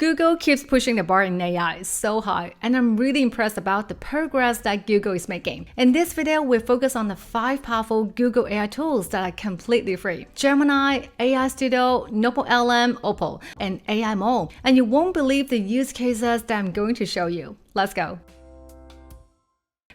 Google keeps pushing the bar in AI so high, and I'm really impressed about the progress that Google is making. In this video, we focus on the 5 powerful Google AI tools that are completely free: Gemini, AI Studio, NotebookLM, Opal, and AI Mode. And you won't believe the use cases that I'm going to show you. Let's go.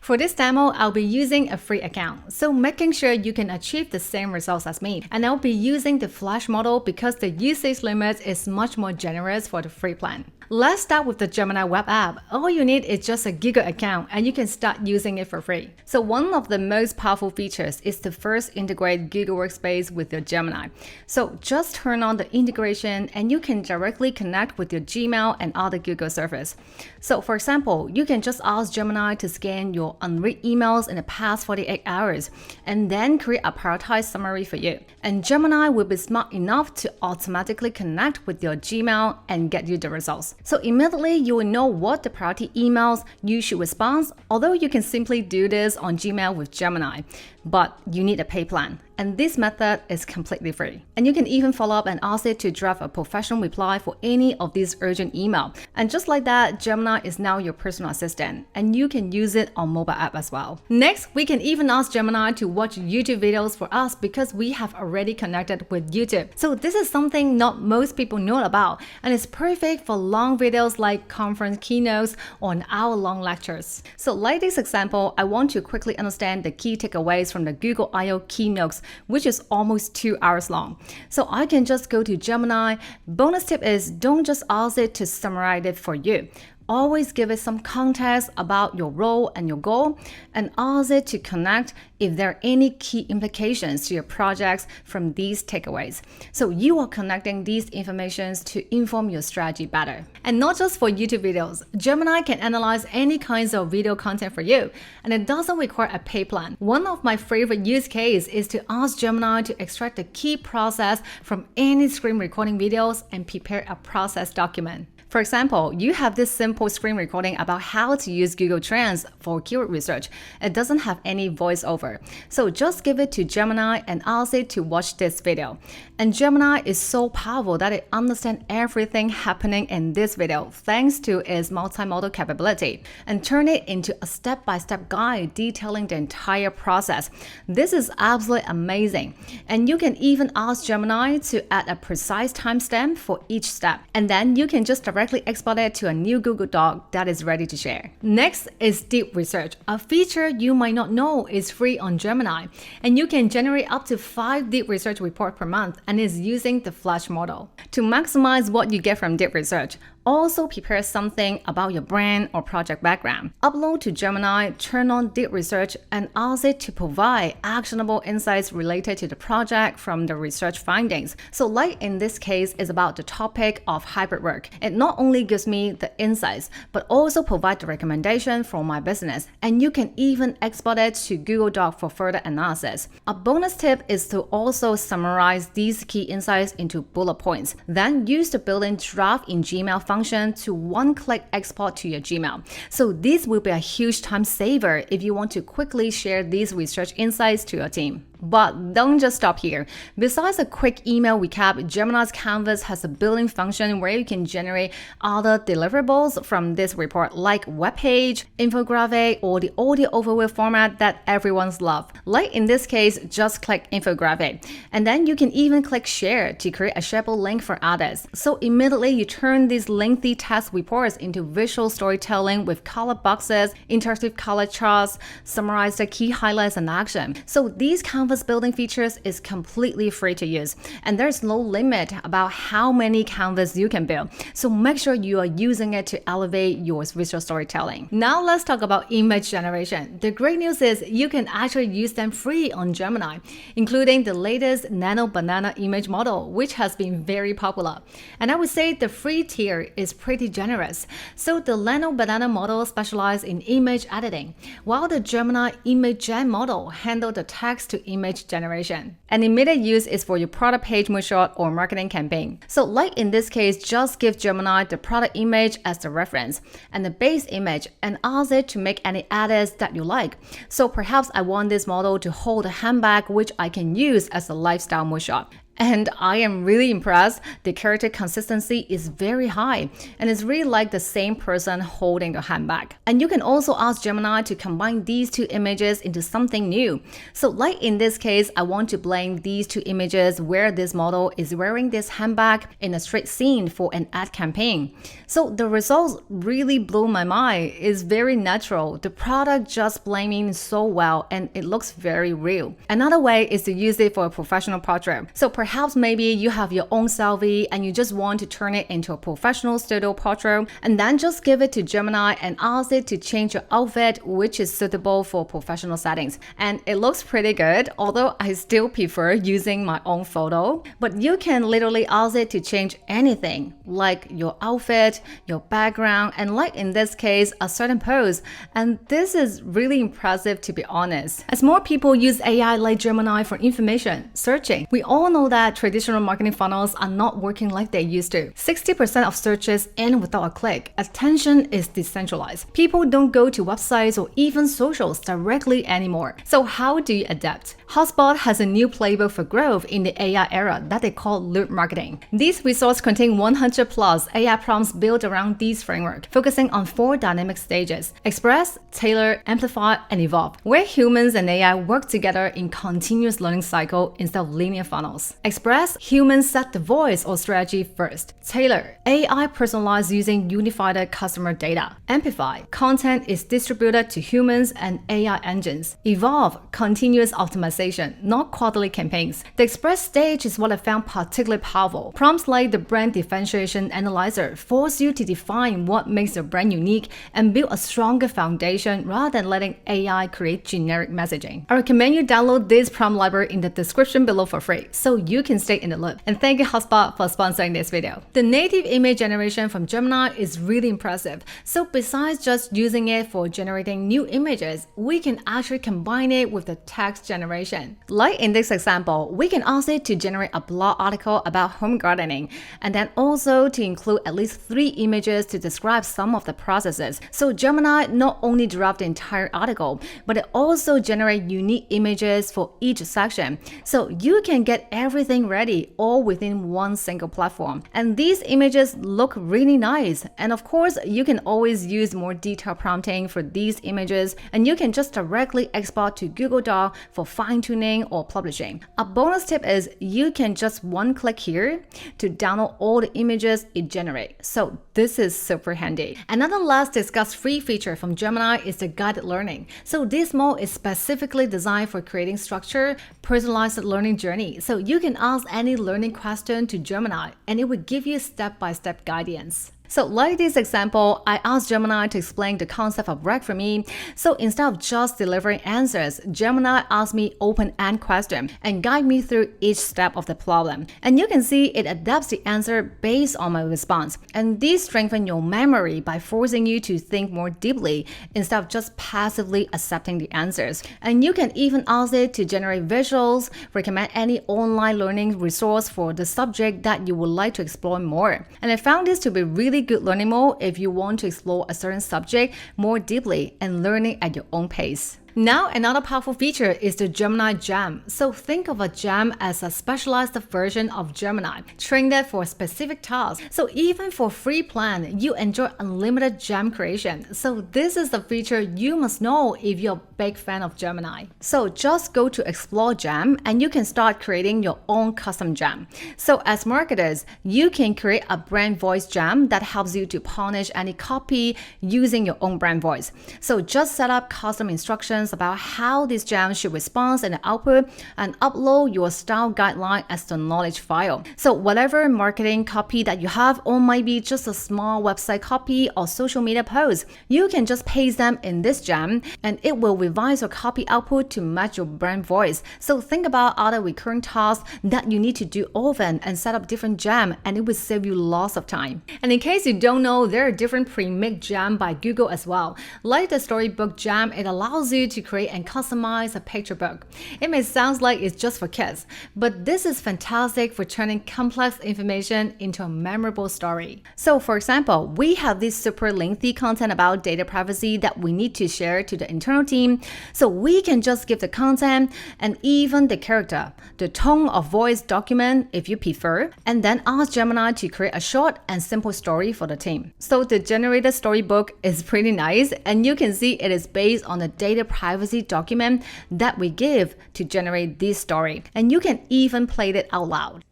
For this demo, I'll be using a free account, so making sure you can achieve the same results as me. And I'll be using the Flash model because the usage limit is much more generous for the free plan. Let's start with the Gemini web app. All you need is just a Google account and you can start using it for free. So one of the most powerful features is to first integrate Google Workspace with your Gemini. So just turn on the integration and you can directly connect with your Gmail and other Google service. So for example, you can just ask Gemini to scan your unread emails in the past 48 hours and then create a prioritized summary for you. And Gemini will be smart enough to automatically connect with your Gmail and get you the results. So immediately you will know what the priority emails you should respond, although you can simply do this on Gmail with Gemini, but you need a pay plan. And this method is completely free. And you can even follow up and ask it to draft a professional reply for any of these urgent emails. And just like that, Gemini is now your personal assistant, and you can use it on mobile app as well. Next, we can even ask Gemini to watch YouTube videos for us because we have already connected with YouTube. So this is something not most people know about, and it's perfect for long videos like conference keynotes or an hour-long lectures. So like this example, I want to quickly understand the key takeaways from the Google I/O keynotes, which is almost 2 hours long. So I can just go to Gemini. Bonus tip is don't just ask it to summarize it for you. Always give it some context about your role and your goal, and ask it to connect if there are any key implications to your projects from these takeaways. So you are connecting these informations to inform your strategy better. And not just for YouTube videos, Gemini can analyze any kinds of video content for you, and it doesn't require a pay plan. One of my favorite use cases is to ask Gemini to extract the key process from any screen recording videos and prepare a process document. For example, you have this simple screen recording about how to use Google Trends for keyword research. It doesn't have any voiceover. So just give it to Gemini and ask it to watch this video. And Gemini is so powerful that it understands everything happening in this video thanks to its multimodal capability, and turn it into a step-by-step guide detailing the entire process. This is absolutely amazing. And you can even ask Gemini to add a precise timestamp for each step. And then you can just directly export it to a new Google Doc that is ready to share. Next is deep research. A feature you might not know is free on Gemini, and you can generate up to 5 deep research reports per month, and is using the Flash model. To maximize what you get from deep research, also prepare something about your brand or project background. Upload to Gemini, turn on deep research, and ask it to provide actionable insights related to the project from the research findings. So like in this case, is about the topic of hybrid work. It not only gives me the insights, but also provide the recommendation for my business. And you can even export it to Google Doc for further analysis. A bonus tip is to also summarize these key insights into bullet points. Then use the built-in draft in Gmail function to one-click export to your Gmail. So this will be a huge time saver if you want to quickly share these research insights to your team. But don't just stop here. Besides a quick email recap, Gemini's Canvas has a built-in function where you can generate other deliverables from this report, like webpage, infographic, or the audio overview format that everyone's love. Like in this case, just click infographic. And then you can even click share to create a shareable link for others. So immediately you turn these lengthy text reports into visual storytelling with color boxes, interactive color charts, summarize the key highlights and action. So these Canvas building features is completely free to use, and there's no limit about how many Canvas you can build. So make sure you are using it to elevate your visual storytelling. Now let's talk about image generation. The great news is you can actually use them free on Gemini, including the latest Nano banana image model, which has been very popular. And I would say the free tier is pretty generous. So the Nano banana model specializes in image editing, while the Gemini Imagen model handles the text to image generation. And immediate use is for your product page moonshot or marketing campaign. So like in this case, just give Gemini the product image as the reference and the base image and ask it to make any edits that you like. So perhaps I want this model to hold a handbag which I can use as a lifestyle moonshot. And I am really impressed. The character consistency is very high and it's really like the same person holding a handbag. And you can also ask Gemini to combine these two images into something new. So like in this case, I want to blend these two images where this model is wearing this handbag in a street scene for an ad campaign. So the results really blew my mind. It's very natural. The product just blending so well and it looks very real. Another way is to use it for a professional portrait. So perhaps maybe you have your own selfie and you just want to turn it into a professional studio portrait, and then just give it to Gemini and ask it to change your outfit which is suitable for professional settings. And it looks pretty good, although I still prefer using my own photo. But you can literally ask it to change anything, like your outfit, your background, and like in this case, a certain pose. And this is really impressive, to be honest. As more people use AI like Gemini for information searching, we all know that traditional marketing funnels are not working like they used to. 60% of searches end without a click. Attention is decentralized. People don't go to websites or even socials directly anymore. So how do you adapt? HubSpot has a new playbook for growth in the AI era that they call loop marketing. These resources contain 100 plus AI prompts built around these framework, focusing on 4 dynamic stages: express, tailor, amplify, and evolve, where humans and AI work together in continuous learning cycle instead of linear funnels. Express, humans set the voice or strategy first. Tailor, AI personalized using unified customer data. Amplify, content is distributed to humans and AI engines. Evolve, continuous optimization, not quarterly campaigns. The express stage is what I found particularly powerful. Prompts like the brand differentiation analyzer force you to define what makes your brand unique and build a stronger foundation rather than letting AI create generic messaging. I recommend you download this prompt library in the description below for free so you can stay in the loop. And thank you HubSpot for sponsoring this video. The native image generation from Gemini is really impressive. So besides just using it for generating new images, we can actually combine it with the text generation. Like in this example, we can ask it to generate a blog article about home gardening, and then also to include at least 3 images to describe some of the processes. So Gemini not only draft the entire article, but it also generates unique images for each section. So you can get everything ready all within one single platform. And these images look really nice. And of course, you can always use more detailed prompting for these images, and you can just directly export to Google Doc for fine-tuning or publishing. A bonus tip is you can just one click here to download all the images it generates. So this is super handy. Another last discussed free feature from Gemini is the guided learning. So this mode is specifically designed for creating structured, personalized learning journey. So you can ask any learning question to Gemini and it will give you step-by-step guidance. So like this example, I asked Gemini to explain the concept of REC for me. So instead of just delivering answers, Gemini asked me open-end question and guide me through each step of the problem. And you can see it adapts the answer based on my response. And these strengthen your memory by forcing you to think more deeply instead of just passively accepting the answers. And you can even ask it to generate visuals, recommend any online learning resource for the subject that you would like to explore more. And I found this to be really good learning mode if you want to explore a certain subject more deeply and learning at your own pace. Now, another powerful feature is the Gemini Gem. So think of a gem as a specialized version of Gemini, trained it for a specific task. So even for free plan, you enjoy unlimited gem creation. So this is the feature you must know if you're a big fan of Gemini. So just go to Explore Gem and you can start creating your own custom gem. So as marketers, you can create a brand voice gem that helps you to polish any copy using your own brand voice. So just set up custom instructions about how this gem should respond in the output and upload your style guideline as the knowledge file. So whatever marketing copy that you have, or might be just a small website copy or social media post, you can just paste them in this gem and it will revise your copy output to match your brand voice. So think about other recurring tasks that you need to do often and set up different gem, and it will save you lots of time. And in case you don't know, there are different pre-made gem by Google as well. Like the StoryBook gem, it allows you to create and customize a picture book. It may sound like it's just for kids, but this is fantastic for turning complex information into a memorable story. So for example, we have this super lengthy content about data privacy that we need to share to the internal team. So we can just give the content and even the character, the tone of voice document if you prefer, and then ask Gemini to create a short and simple story for the team. So the generated storybook is pretty nice, and you can see it is based on the data privacy document that we give to generate this story, and you can even play it out loud.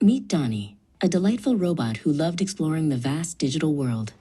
Meet Donnie, a delightful robot who loved exploring the vast digital world.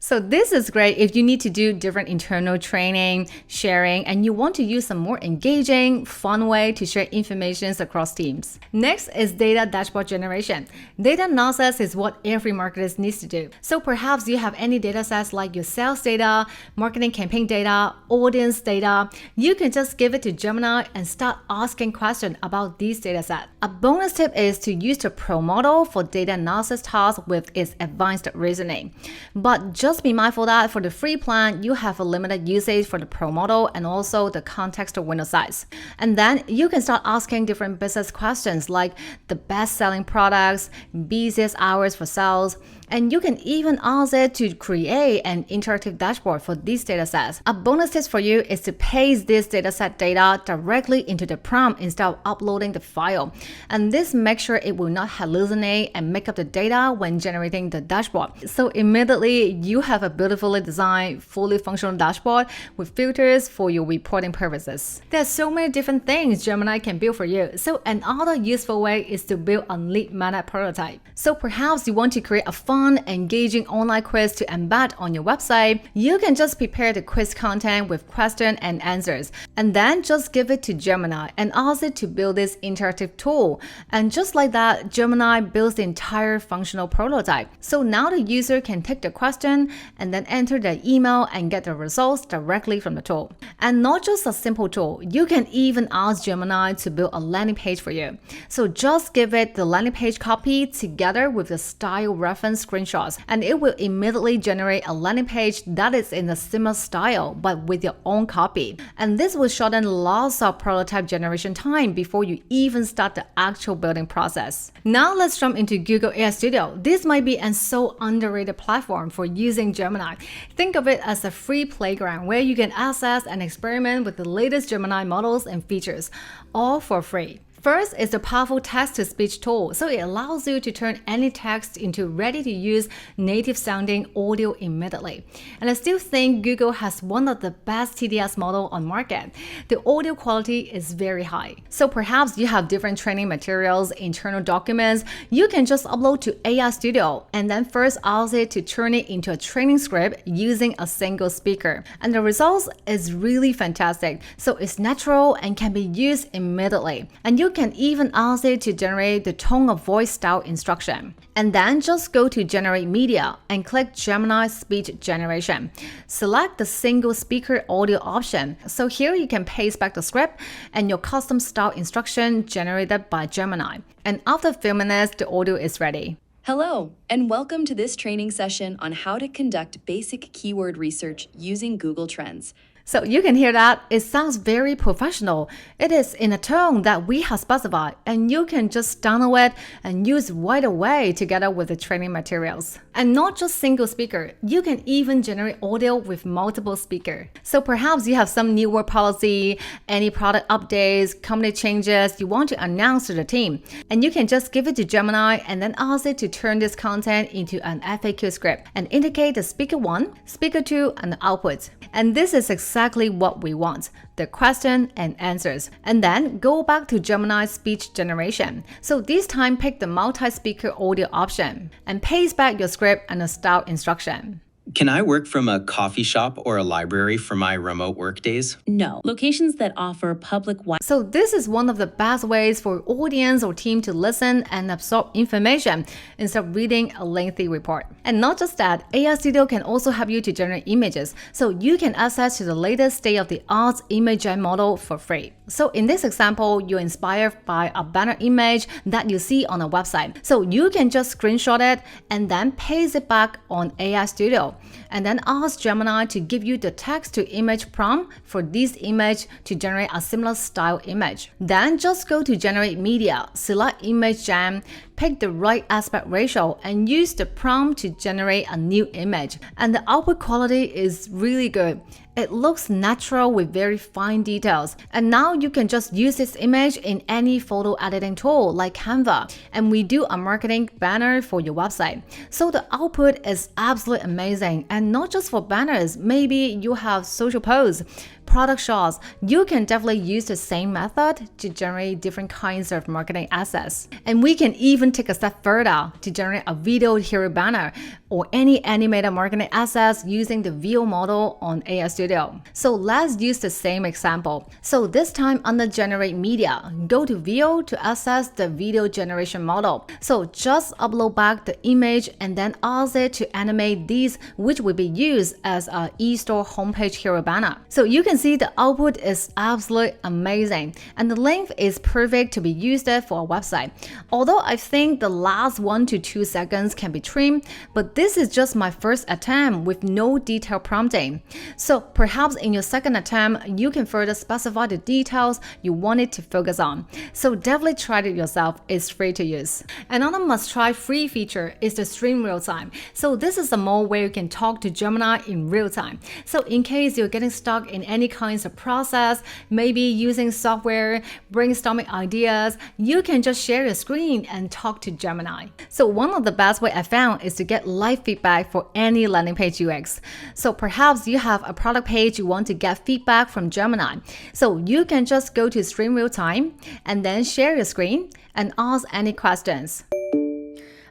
So this is great if you need to do different internal training, sharing, and you want to use a more engaging, fun way to share information across teams. Next is data dashboard generation. Data analysis is what every marketer needs to do. So perhaps you have any data sets like your sales data, marketing campaign data, audience data. You can just give it to Gemini and start asking questions about these data sets. A bonus tip is to use the Pro model for data analysis tasks with its advanced reasoning. But just be mindful that for the free plan, you have a limited usage for the Pro model and also the context window size. And then you can start asking different business questions like the best-selling products, busiest hours for sales, and you can even ask it to create an interactive dashboard for these data sets. A bonus tip for you is to paste this dataset data directly into the prompt instead of uploading the file. And this makes sure it will not hallucinate and make up the data when generating the dashboard. So immediately you have a beautifully designed, fully functional dashboard with filters for your reporting purposes. There are so many different things Gemini can build for you. So another useful way is to build a lead magnet prototype. So perhaps you want to create a fun, engaging online quiz to embed on your website. You can just prepare the quiz content with question and answers, and then just give it to Gemini and ask it to build this interactive tool. And just like that, Gemini builds the entire functional prototype. So now the user can take the question and then enter their email and get the results directly from the tool. And not just a simple tool, you can even ask Gemini to build a landing page for you. So just give it the landing page copy together with the style reference screenshots, and it will immediately generate a landing page that is in a similar style but with your own copy. And this will shorten lots of prototype generation time before you even start the actual building process. Now let's jump into Google AI Studio. This might be a so underrated platform for using Gemini. Think of it as a free playground where you can access and experiment with the latest Gemini models and features, all for free. First is the powerful text-to-speech tool. So it allows you to turn any text into ready-to-use native-sounding audio immediately. And I still think Google has one of the best TTS models on market. The audio quality is very high. So perhaps you have different training materials, internal documents. You can just upload to AI Studio and then first ask it to turn it into a training script using a single speaker. And the results is really fantastic. So it's natural and can be used immediately. And you can even ask it to generate the tone of voice style instruction. And then just go to Generate Media and click Gemini Speech Generation. Select the single speaker audio option. So here you can paste back the script and your custom style instruction generated by Gemini. And after a few minutes, the audio is ready. Hello, and welcome to this training session on how to conduct basic keyword research using Google Trends. So you can hear that it sounds very professional. It is in a tone that we have specified, and you can just download it and use right away together with the training materials. And not just single speaker, you can even generate audio with multiple speakers. So perhaps you have some new work policy, any product updates, company changes you want to announce to the team. And you can just give it to Gemini and then ask it to turn this content into an FAQ script and indicate the speaker 1, speaker 2, and the output. And this is exactly what we want, the question and answers. And then go back to Gemini speech generation. So this time pick the multi-speaker audio option and paste back your script and the style instruction. Can I work from a coffee shop or a library for my remote work days? No. Locations that offer public Wi-Fi. So this is one of the best ways for audience or team to listen and absorb information instead of reading a lengthy report. And not just that, AI Studio can also help you to generate images. So you can access to the latest state-of-the-art Imagen model for free. So in this example, you're inspired by a banner image that you see on a website. So you can just screenshot it and then paste it back on AI Studio. and then ask Gemini to give you the text to image prompt for this image to generate a similar style image. Then just go to Generate Media, select Imagen, pick the right aspect ratio, and use the prompt to generate a new image. And the output quality is really good. It looks natural with very fine details. And now you can just use this image in any photo editing tool like Canva. And we do a marketing banner for your website. So the output is absolutely amazing. And not just for banners, maybe you have social posts, product shots. You can definitely use the same method to generate different kinds of marketing assets. And we can even take a step further to generate a video hero banner or any animated marketing assets using the VO model on AI Studio. So let's use the same example. So this time under Generate Media, go to VO to access the video generation model. So just upload back the image and then ask it to animate these, which will be used as a e-store homepage hero banner. So you can see the output is absolutely amazing, and the length is perfect to be used for a website. Although I think the last 1 to 2 seconds can be trimmed, but this is just my first attempt with no detail prompting. So perhaps in your second attempt, you can further specify the details you wanted to focus on. So definitely try it yourself, it's free to use. Another must-try free feature is the Stream Real Time. So this is a mode where you can talk to Gemini in real time. So in case you're getting stuck in any kinds of process, maybe using software, brainstorming ideas, you can just share your screen and talk to Gemini. So one of the best way I found is to get live feedback for any landing page UX. So perhaps you have a product page you want to get feedback from Gemini. So you can just go to Stream Real Time and then share your screen and ask any questions.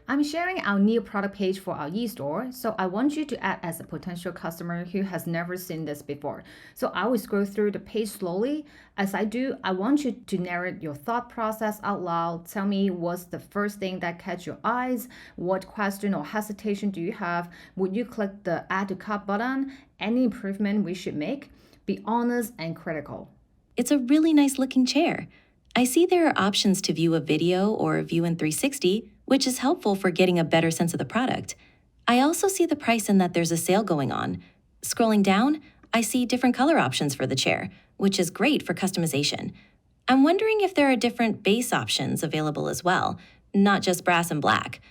I'm sharing our new product page for our e-store, so I want you to act as a potential customer who has never seen this before. So I will scroll through the page slowly. As I do, I want you to narrate your thought process out loud. Tell me what's the first thing that catch your eyes, what question or hesitation do you have, would you click the add to cart button, any improvement we should make, be honest and critical. It's a really nice looking chair. I see there are options to view a video or view in 360, which is helpful for getting a better sense of the product. I also see the price and that there's a sale going on. Scrolling down, I see different color options for the chair, which is great for customization. I'm wondering if there are different base options available as well, not just brass and black.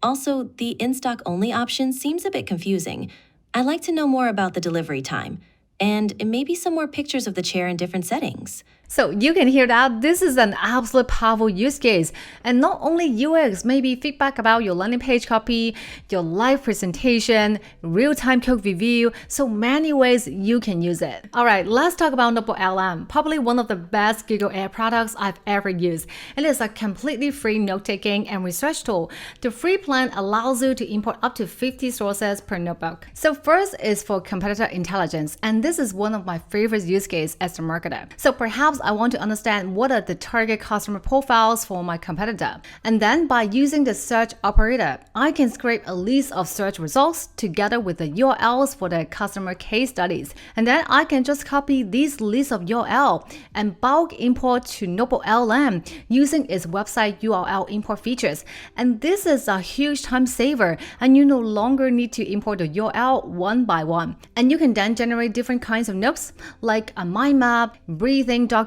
Also, the in-stock only option seems a bit confusing. I'd like to know more about the delivery time, and maybe some more pictures of the chair in different settings. So you can hear that this is an absolute powerful use case. And not only UX, maybe feedback about your landing page copy, your live presentation, real-time code review, so many ways you can use it. All right, let's talk about NotebookLM, probably one of the best Google AI products I've ever used. It is a completely free note-taking and research tool. The free plan allows you to import up to 50 sources per notebook. So first is for competitor intelligence, and this is one of my favorite use cases as a marketer. So perhaps I want to understand what are the target customer profiles for my competitor. And then by using the search operator, I can scrape a list of search results together with the URLs for the customer case studies. And then I can just copy this list of URL and bulk import to NotebookLM using its website URL import features. And this is a huge time saver, and you no longer need to import the URL one by one. And you can then generate different kinds of notes like a mind map, breathing document,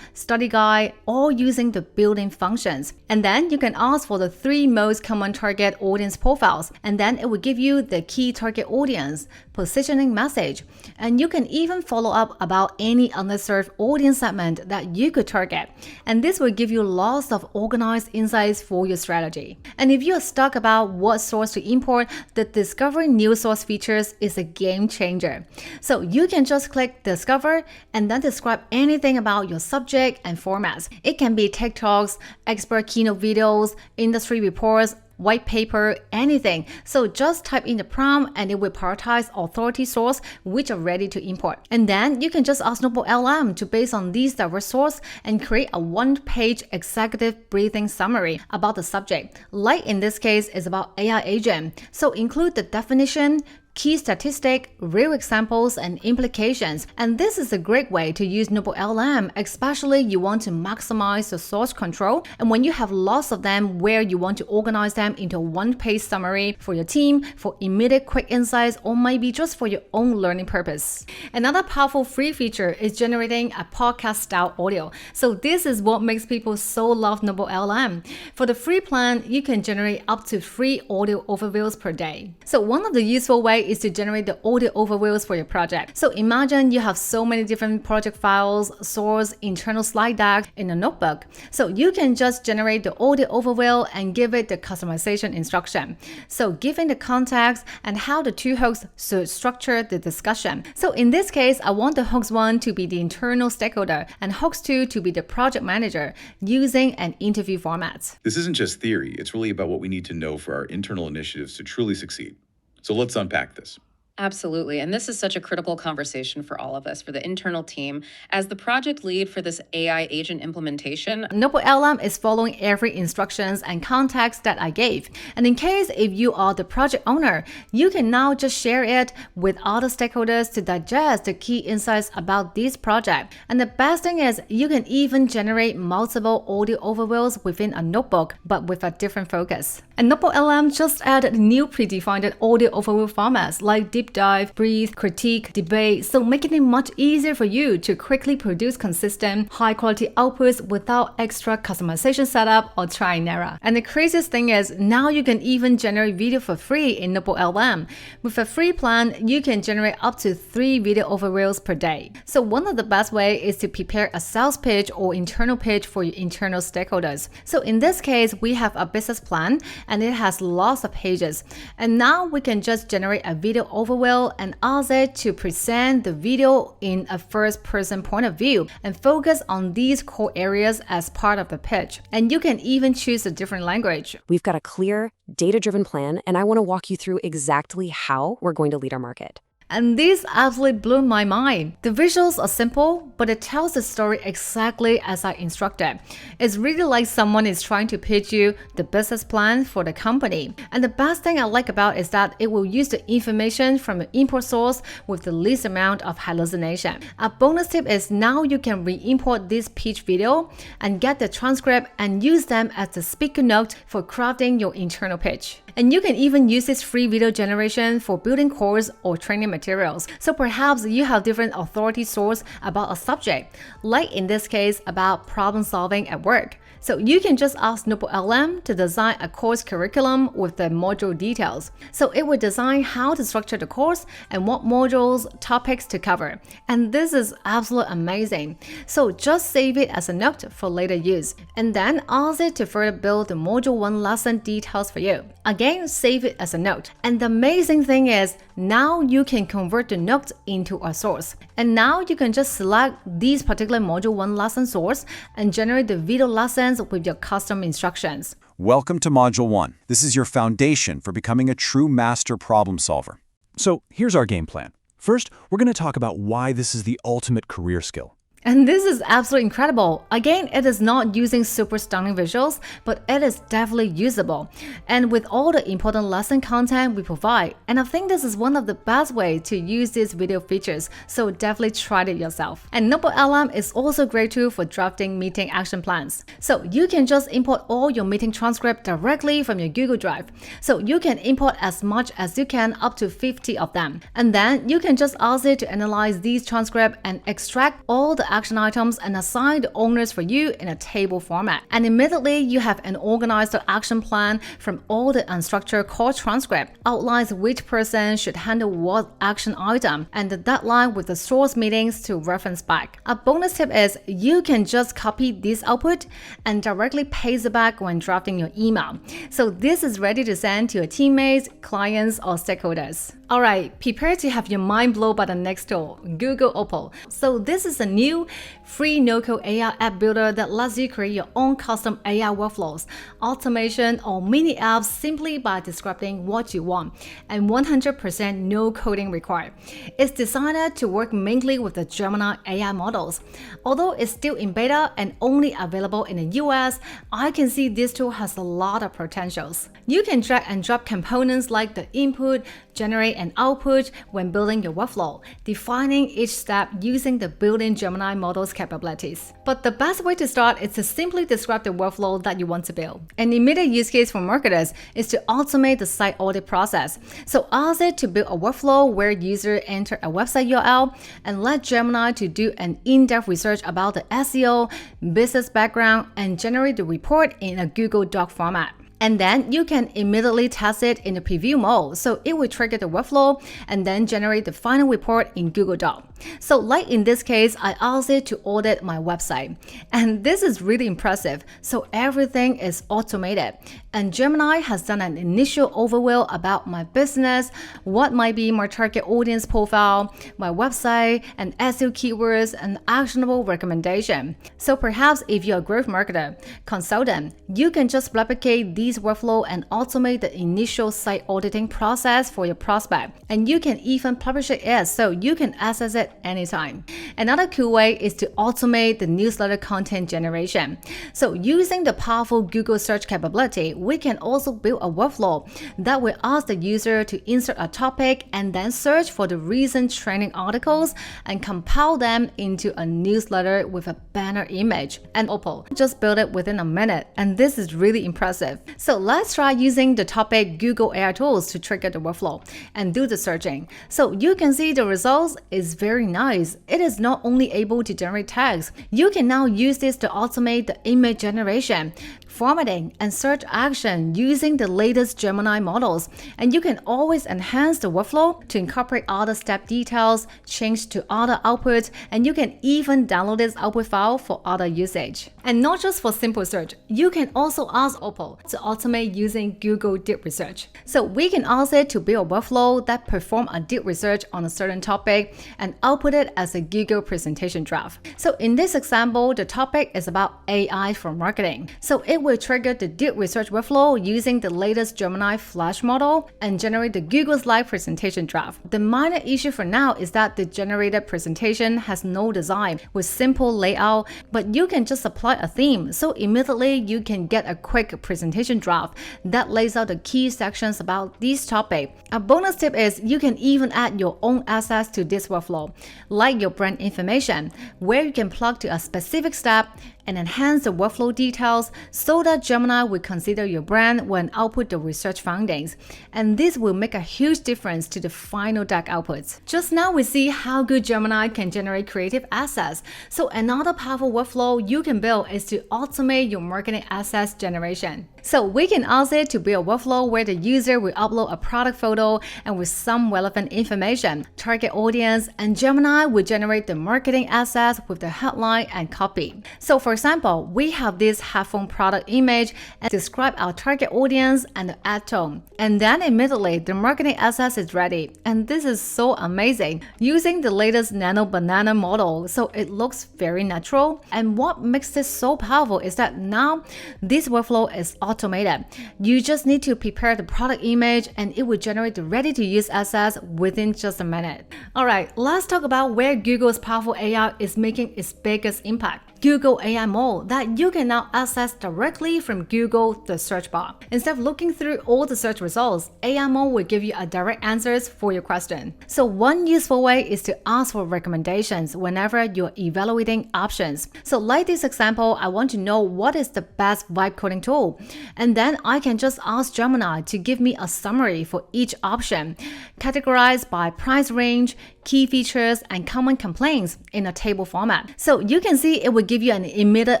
study guide, all using the built-in functions. And then you can ask for the 3 most common target audience profiles, and then it will give you the key target audience, positioning message. And you can even follow up about any underserved audience segment that you could target. And this will give you lots of organized insights for your strategy. And if you're stuck about what source to import, the Discover New Source features is a game changer. So you can just click Discover and then describe anything about your subject and formats. It can be TikToks, expert keynote videos, industry reports, white paper, anything. So just type in the prompt and it will prioritize authority source which are ready to import. And then you can just ask NotebookLM to base on these diverse sources and create a 1-page executive briefing summary about the subject. Like in this case is about AI agent. So include the definition, key statistics, real examples, and implications. And this is a great way to use NotebookLM, especially you want to maximize the source control, and when you have lots of them where you want to organize them into a one-page summary for your team, for immediate quick insights, or maybe just for your own learning purpose. Another powerful free feature is generating a podcast-style audio. So this is what makes people so love NotebookLM. For the free plan, you can generate up to 3 audio overviews per day. So one of the useful ways is to generate the audio overviews for your project. So imagine you have so many different project files, source, internal slide decks in a notebook. So you can just generate the audio overview and give it the customization instruction. So giving the context and how the two hosts should structure the discussion. So in this case, I want the host 1 to be the internal stakeholder and host 2 to be the project manager using an interview format. This isn't just theory, it's really about what we need to know for our internal initiatives to truly succeed. So let's unpack this. Absolutely. And this is such a critical conversation for all of us, for the internal team. As the project lead for this AI agent implementation, NotebookLM is following every instructions and context that I gave. And in case if you are the project owner, you can now just share it with other stakeholders to digest the key insights about this project. And the best thing is you can even generate multiple audio overviews within a notebook, but with a different focus. And NotebookLM just added new predefined audio overview formats like deep dive, breathe, critique, debate, so making it much easier for you to quickly produce consistent, high-quality outputs without extra customization setup or try and error. And the craziest thing is, now you can even generate video for free in NotebookLM. With a free plan, you can generate up to 3 video overviews per day. So one of the best ways is to prepare a sales pitch or internal pitch for your internal stakeholders. So in this case, we have a business plan and it has lots of pages. And now we can just generate a video overview and ask it to present the video in a first-person point of view and focus on these core areas as part of the pitch. And you can even choose a different language. We've got a clear, data-driven plan, and I want to walk you through exactly how we're going to lead our market. And this absolutely blew my mind. The visuals are simple, but it tells the story exactly as I instructed. It's really like someone is trying to pitch you the business plan for the company. And the best thing I like about it is that it will use the information from the input source with the least amount of hallucination. A bonus tip is now you can re-import this pitch video and get the transcript and use them as the speaker note for crafting your internal pitch. And you can even use this free video generation for building course or training materials. So perhaps you have different authority source about a subject, like in this case about problem solving at work. So you can just ask NotebookLM to design a course curriculum with the module details. So it will design how to structure the course and what modules, topics to cover. And this is absolutely amazing. So just save it as a note for later use. And then ask it to further build the module 1 lesson details for you. Again, save it as a note. And the amazing thing is, now you can convert the notes into a source. And now you can just select these particular module 1 lesson source and generate the video lessons with your custom instructions. Welcome to Module 1. This is your foundation for becoming a true master problem solver. So here's our game plan. First, we're going to talk about why this is the ultimate career skill. And this is absolutely incredible. Again, it is not using super stunning visuals, but it is definitely usable. And with all the important lesson content we provide, and I think this is one of the best ways to use these video features, so definitely try it yourself. And NotebookLM is also a great tool for drafting meeting action plans. So you can just import all your meeting transcript directly from your Google Drive. So you can import as much as you can, up to 50 of them. And then you can just ask it to analyze these transcripts and extract all the action items and assign the owners for you in a table format. And immediately you have an organized action plan from all the unstructured core transcript, outlines which person should handle what action item, and the deadline with the source meetings to reference back. A bonus tip is you can just copy this output and directly paste it back when drafting your email. So this is ready to send to your teammates, clients, or stakeholders. Alright, prepare to have your mind blown by the next tool, Google Opal. So this is a new free no-code AI app builder that lets you create your own custom AI workflows, automation, or mini apps simply by describing what you want, and 100% no coding required. It's designed to work mainly with the Gemini AI models. Although it's still in beta and only available in the US, I can see this tool has a lot of potentials. You can drag and drop components like the input, generate and output when building your workflow, defining each step using the built-in Gemini model's capabilities. But the best way to start is to simply describe the workflow that you want to build. An immediate use case for marketers is to automate the site audit process. So ask it to build a workflow where users enter a website URL and let Gemini to do an in-depth research about the SEO, business background, and generate the report in a Google Doc format. And then you can immediately test it in the preview mode, so it will trigger the workflow and then generate the final report in Google Doc. So like in this case, I asked it to audit my website. And this is really impressive. So everything is automated. And Gemini has done an initial overview about my business, what might be my target audience profile, my website, and SEO keywords, and actionable recommendation. So perhaps if you're a growth marketer, consultant, you can just replicate these workflow and automate the initial site auditing process for your prospect. And you can even publish it so you can access it anytime. Another cool way is to automate the newsletter content generation. So using the powerful Google search capability, we can also build a workflow that will ask the user to insert a topic and then search for the recent trending articles and compile them into a newsletter with a banner image. And Opal just built it within a minute, and this is really impressive. So let's try using the topic Google AI tools to trigger the workflow and do the searching. So you can see the results is very nice. It is not only able to generate tags, you can now use this to automate the image generation, formatting, and search action using the latest Gemini models. And you can always enhance the workflow to incorporate other step details, change to other outputs, and you can even download this output file for other usage. And not just for simple search, you can also ask Opal to automate using Google Deep Research. So we can ask it to build a workflow that perform a deep research on a certain topic and output it as a Google presentation draft. So in this example, the topic is about AI for marketing. So it will trigger the deep research workflow using the latest Gemini Flash model and generate the Google Slide presentation draft. The minor issue for now is that the generated presentation has no design with simple layout, but you can just apply a theme, so immediately you can get a quick presentation draft that lays out the key sections about this topic. A bonus tip is you can even add your own assets to this workflow, like your brand information, where you can plug to a specific step and enhance the workflow details so that Gemini will consider your brand when output the research findings. And this will make a huge difference to the final deck outputs. Just now we see how good Gemini can generate creative assets. So another powerful workflow you can build is to automate your marketing assets generation. So we can ask it to build a workflow where the user will upload a product photo and with some relevant information, target audience, and Gemini will generate the marketing assets with the headline and copy. So for example, we have this headphone product image and describe our target audience and the ad tone. And then immediately the marketing assets is ready. And this is so amazing. Using the latest Nano banana model, so it looks very natural. And what makes this so powerful is that now this workflow is automated. You just need to prepare the product image and it will generate the ready-to-use assets within just a minute. Alright, let's talk about where Google's powerful AI is making its biggest impact. Google AI mode that you can now access directly from Google, the search bar. Instead of looking through all the search results, AI mode will give you a direct answers for your question. So one useful way is to ask for recommendations whenever you're evaluating options. So like this example, I want to know what is the best vibe coding tool. And then I can just ask Gemini to give me a summary for each option, categorized by price range, key features, and common complaints in a table format. So you can see it will give you an immediate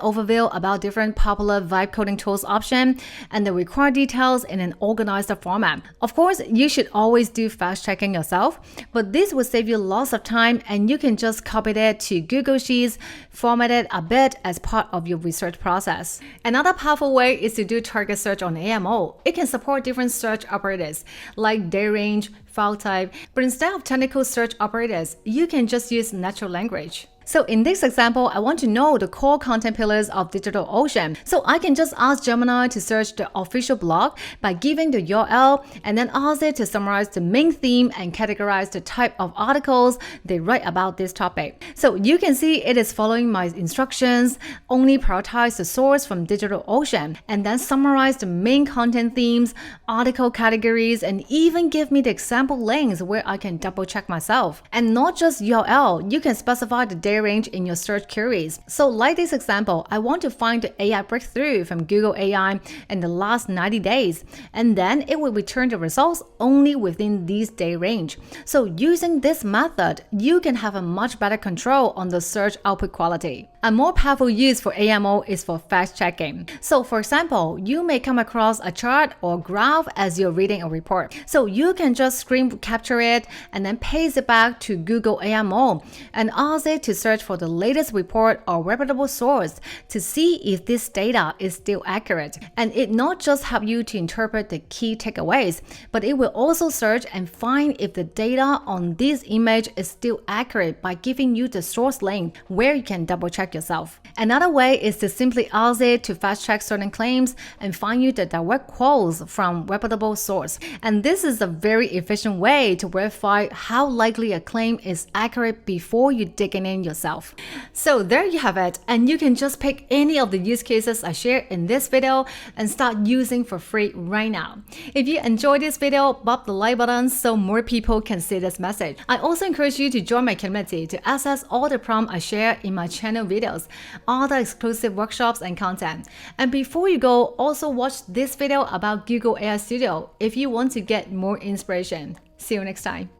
overview about different popular vibe coding tools option and the required details in an organized format. Of course, you should always do fast checking yourself, but this will save you lots of time and you can just copy it to Google Sheets, format it a bit as part of your research process. Another powerful way is to do target search on AI mode. It can support different search operators like day range, file type, but instead of technical search operators, you can just use natural language. So in this example, I want to know the core content pillars of DigitalOcean. So I can just ask Gemini to search the official blog by giving the URL and then ask it to summarize the main theme and categorize the type of articles they write about this topic. So you can see it is following my instructions, only prioritize the source from DigitalOcean, and then summarize the main content themes, article categories, and even give me the example links where I can double check myself. And not just URL, you can specify the day range in your search queries. So like this example, I want to find the AI breakthrough from Google AI in the last 90 days, and then it will return the results only within this day range. So using this method, you can have a much better control on the search output quality. A more powerful use for AMO is for fact checking. So for example, you may come across a chart or graph as you're reading a report. So you can just screen capture it and then paste it back to Google AMO and ask it to search for the latest report or reputable source to see if this data is still accurate. And it not just help you to interpret the key takeaways, but it will also search and find if the data on this image is still accurate by giving you the source link where you can double check yourself. Another way is to simply ask it to fast check certain claims and find you the direct quotes from reputable source. And this is a very efficient way to verify how likely a claim is accurate before you digging in yourself. So there you have it, and you can just pick any of the use cases I shared in this video and start using for free right now. If you enjoyed this video, bump the like button so more people can see this message. I also encourage you to join my community to access all the prompts I share in my channel videos, all the exclusive workshops and content. And before you go, also watch this video about Google AI Studio if you want to get more inspiration. See you next time.